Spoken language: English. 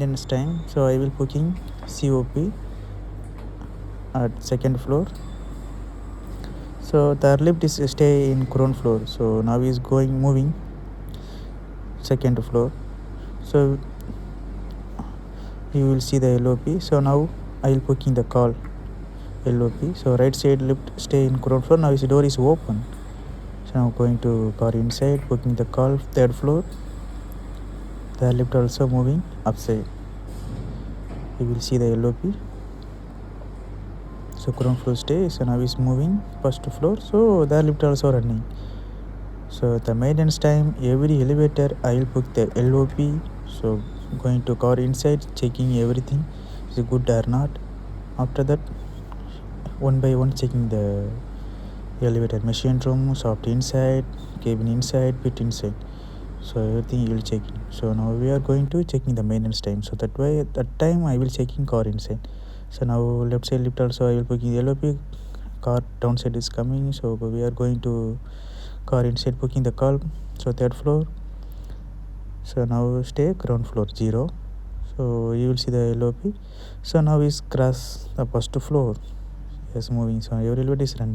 maintenance time, so I will booking COP at second floor. So the lift is stay in ground floor, so now is moving second floor. So you will see the LOP. So now I will booking the call LOP. So right side lift stay in ground floor. Now his door is open. So now going to car inside, booking the call third floor. The lift also moving upside. You will see the LOP. So ground floor stay. So now is moving first floor. So the lift also running. So the maintenance time, every elevator I will book the LOP. So going to car inside, checking everything is good or not. After that, one by one checking the elevator, machine room, soft inside, cabin inside, pit inside. So everything you will check. So now we are going to checking the maintenance time. So that way at that time I will checking car inside. So now left side lift also I will booking the LOP. Car downside is coming. So we are going to car inside booking the call. So third floor. So now stay ground floor 0. So you will see the LOP. So now is cross the first floor. Yes, moving. So every elevator is running.